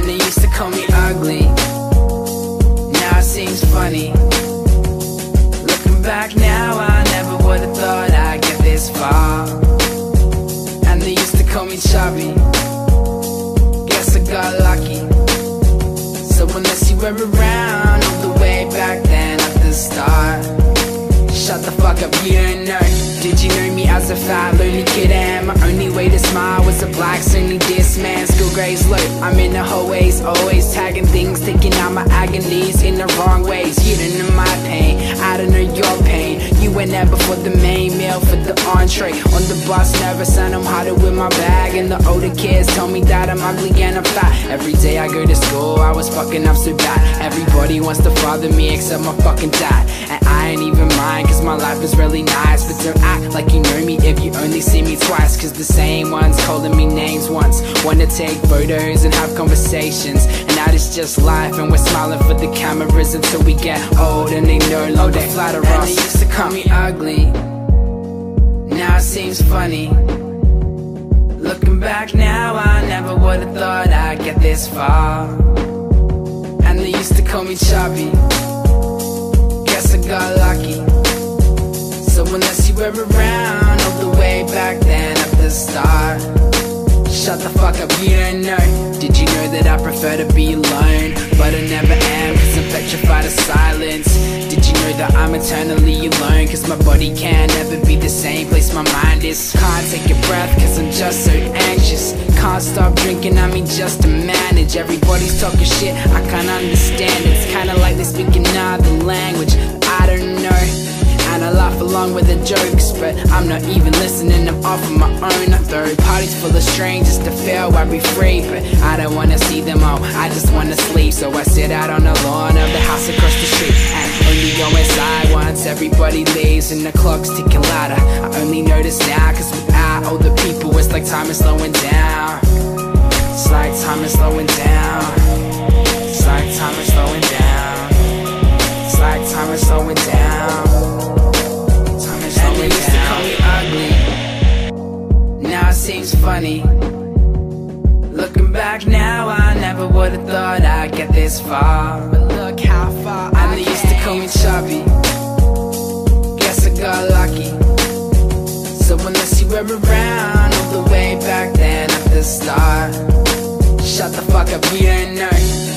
they used to call me ugly. Now it seems funny. Looking back now, I never would've thought I'd get this far. And they used to call me chubby. Guess I got lucky. So unless you were around all the way back then at the start, shut the fuck up, you don't know. Did you know me as a fat, lonely kid? And my only way to smile was a black sunny diss, man. School grades low, I'm in the hallways, always tagging things, taking out my agonies in the wrong ways. You don't know my pain, I don't know your pain. You went there before the main meal for the entree. On the bus, nervous and I'm harder with my bag. And the older kids tell me that I'm ugly and I'm fat. Every day I go to school, I was fucking up so bad. Everybody wants to father me except my fucking dad. And I ain't even mind, cause my life is really nice. But don't act like you know me if you only see me twice. Cause the same ones calling me names once wanna take photos and have conversations. And that is just life, and we're smiling for the cameras until we get old and they no longer flatter us. And they used to call me ugly. Now it seems funny. Looking back now, I never would've thought I'd get this far. And they used to call me chubby. Guess I got lucky. So unless you were around all the way back then at the start, shut the fuck up, you don't know. Did you know that I prefer to be alone? But I never am, cause I'm petrified of silence. Did you know that I'm eternally alone? Cause my body can never be the same place my mind is. Can't take a breath cause I'm just so anxious. Can't stop drinking, I mean just to manage. Everybody's talking shit, I can't understand. It's kinda like they're speaking another language I don't know. And I laugh along with the jokes, but I'm not even listening, I'm off on my own. I throw parties full of strangers to feel I be free, but I don't wanna see them all, I just wanna sleep. So I sit out on the lawn of the house across the street and only go inside once everybody leaves and the clock's ticking louder. I only notice now, cause without all the people it's like time is slowing down. It's like time is slowing down. It's like time is slowing down. It's like time is slowing down. And they used to call me ugly. Now it seems funny. Looking back now, I never would've thought I'd get this far. But look how far I came. And they used to call me chubby. Guess I got lucky. So unless you were around all the way back then at the start, shut the fuck up, you don't know.